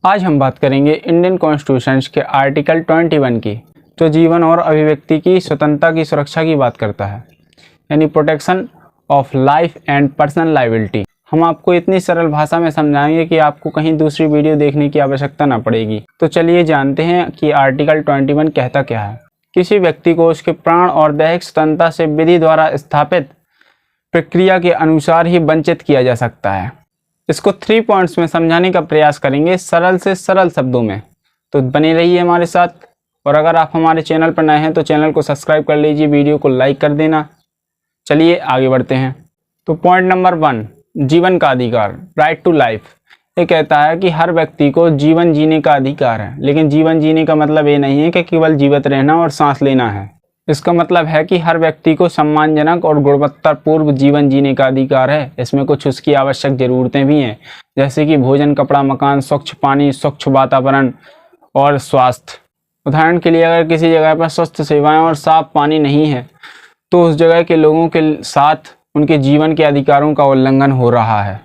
आज हम बात करेंगे इंडियन कॉन्स्टिट्यूशन के आर्टिकल 21 की, जो जीवन और अभिव्यक्ति की स्वतंत्रता की सुरक्षा की बात करता है, यानी protection of life and personal liability. हम आपको इतनी सरल भाषा में समझाएंगे कि आपको कहीं दूसरी वीडियो देखने की आवश्यकता न पड़ेगी। तो चलिए जानते हैं कि आर्टिकल 21 कहता क्या है। किसी व्यक्ति को उसके प्राण और दैहिक स्वतंत्रता से विधि द्वारा स्थापित प्रक्रिया के अनुसार ही वंचित किया जा सकता है। इसको 3 पॉइंट्स में समझाने का प्रयास करेंगे, सरल से सरल शब्दों में। तो बने रहिए हमारे साथ, और अगर आप हमारे चैनल पर नए हैं तो चैनल को सब्सक्राइब कर लीजिए, वीडियो को लाइक कर देना। चलिए आगे बढ़ते हैं। तो पॉइंट नंबर 1, जीवन का अधिकार, राइट टू लाइफ। ये कहता है कि हर व्यक्ति को जीवन जीने का अधिकार है, लेकिन जीवन जीने का मतलब ये नहीं है कि केवल जीवित रहना और सांस लेना है। इसका मतलब है कि हर व्यक्ति को सम्मानजनक और गुणवत्तापूर्ण जीवन जीने का अधिकार है। इसमें कुछ उसकी आवश्यक ज़रूरतें भी हैं, जैसे कि भोजन, कपड़ा, मकान, स्वच्छ पानी, स्वच्छ वातावरण और स्वास्थ्य। उदाहरण के लिए, अगर किसी जगह पर स्वस्थ सेवाएं और साफ पानी नहीं है तो उस जगह के लोगों के साथ उनके जीवन के अधिकारों का उल्लंघन हो रहा है।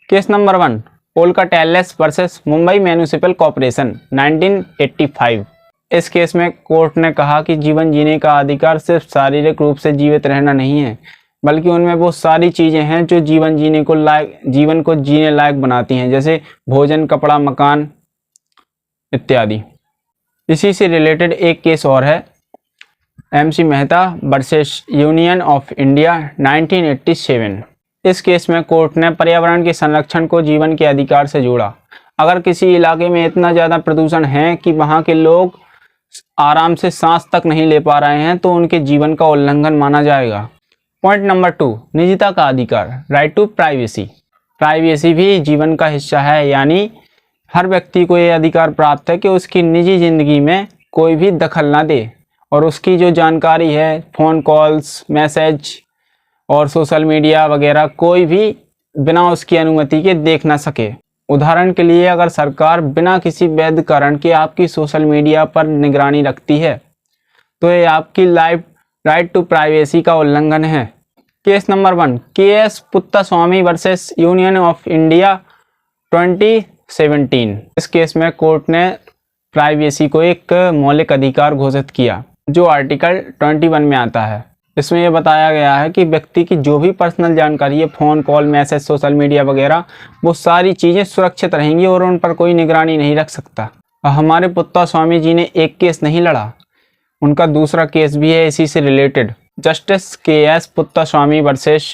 Case number 1, polka Telles versus Mumbai municipal corporation 1985। इस केस में कोर्ट ने कहा कि जीवन जीने का अधिकार सिर्फ शारीरिक रूप से जीवित रहना नहीं है, बल्कि उनमें वो सारी चीज़ें हैं जो जीवन को जीने लायक बनाती हैं, जैसे भोजन, कपड़ा, मकान इत्यादि। इसी से रिलेटेड एक केस और है, MC Mehta versus union of India 1987। इस केस में कोर्ट ने पर्यावरण के संरक्षण को जीवन के अधिकार से जोड़ा। अगर किसी इलाके में इतना ज़्यादा प्रदूषण है कि वहाँ के लोग आराम से सांस तक नहीं ले पा रहे हैं तो उनके जीवन का उल्लंघन माना जाएगा। पॉइंट नंबर 2, निजता का अधिकार, राइट टू प्राइवेसी। प्राइवेसी भी जीवन का हिस्सा है, यानी हर व्यक्ति को यह अधिकार प्राप्त है कि उसकी निजी जिंदगी में कोई भी दखल ना दे और उसकी जो जानकारी है, फ़ोन कॉल्स, मैसेज और सोशल मीडिया वगैरह, कोई भी बिना उसकी अनुमति के देख ना सके। उदाहरण के लिए, अगर सरकार बिना किसी वैध कारण के आपकी सोशल मीडिया पर निगरानी रखती है तो ये आपकी राइट टू प्राइवेसी का उल्लंघन है। Case number 1, KS Puttaswamy versus union of India 2017। इस केस में कोर्ट ने प्राइवेसी को एक मौलिक अधिकार घोषित किया, जो आर्टिकल 21 में आता है। इसमें यह बताया गया है कि व्यक्ति की जो भी पर्सनल जानकारी है, phone call, message, social media वगैरह, वो सारी चीज़ें सुरक्षित रहेंगी और उन पर कोई निगरानी नहीं रख सकता। हमारे पुत्तास्वामी जी ने एक केस नहीं लड़ा, उनका दूसरा केस भी है इसी से related, justice KS Puttaswamy versus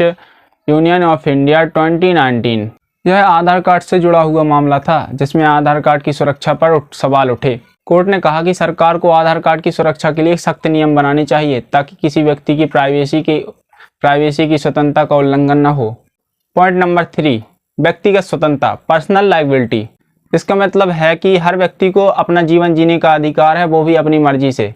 union of India 2019। यह आधार कार्ड से जुड़ा हुआ मामला था, जिसमें आधार कार्ड की सुरक्षा पर सवाल उठे। कोर्ट ने कहा कि सरकार को आधार कार्ड की सुरक्षा के लिए सख्त नियम बनाने चाहिए ताकि किसी व्यक्ति की प्राइवेसी की स्वतंत्रता का उल्लंघन न हो। पॉइंट नंबर 3, व्यक्तिगत स्वतंत्रता, पर्सनल लायबिलिटी। इसका मतलब है कि हर व्यक्ति को अपना जीवन जीने का अधिकार है, वो भी अपनी मर्जी से,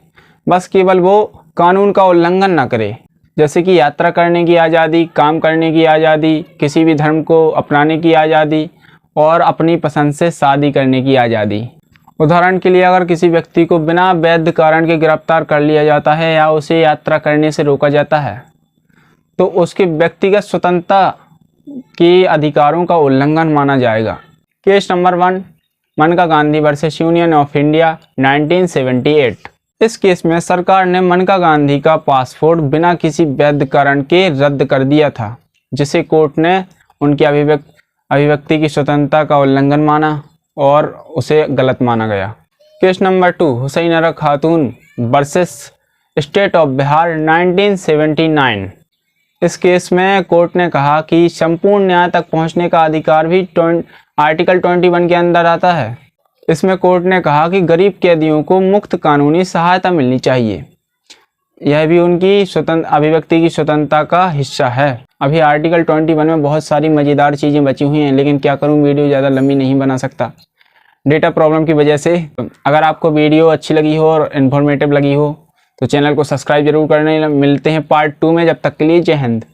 बस केवल वो कानून का उल्लंघन ना करे, जैसे कि यात्रा करने की आज़ादी, काम करने की आज़ादी, किसी भी धर्म को अपनाने की आज़ादी और अपनी पसंद से शादी करने की आज़ादी। उदाहरण के लिए, अगर किसी व्यक्ति को बिना वैध कारण के गिरफ्तार कर लिया जाता है या उसे यात्रा करने से रोका जाता है तो उसके व्यक्तिगत स्वतंत्रता के अधिकारों का उल्लंघन माना जाएगा। केस नंबर 1, मनका Gandhi versus union of India 1978। इस केस में सरकार ने मनका गांधी का पासपोर्ट बिना किसी वैध कारण के रद्द कर दिया था, जिसे कोर्ट ने उनकी अभिव्यक्ति की स्वतंत्रता का उल्लंघन माना और उसे गलत माना गया। Case number 2, हुसैनरा Khatoon versus state of Bihar 1979। इस केस में कोर्ट ने कहा कि संपूर्ण न्याय तक पहुंचने का अधिकार भी आर्टिकल 21 के अंदर आता है। इसमें कोर्ट ने कहा कि गरीब कैदियों को मुफ्त कानूनी सहायता मिलनी चाहिए, यह भी उनकी अभिव्यक्ति की स्वतंत्रता का हिस्सा है। अभी आर्टिकल 21 में बहुत सारी मज़ेदार चीज़ें बची हुई हैं, लेकिन क्या करूं, वीडियो ज़्यादा लंबी नहीं बना सकता डेटा प्रॉब्लम की वजह से। अगर आपको वीडियो अच्छी लगी हो और इन्फॉर्मेटिव लगी हो तो चैनल को सब्सक्राइब जरूर करने। मिलते हैं पार्ट 2 में, जब तक के लिए जय हिंद।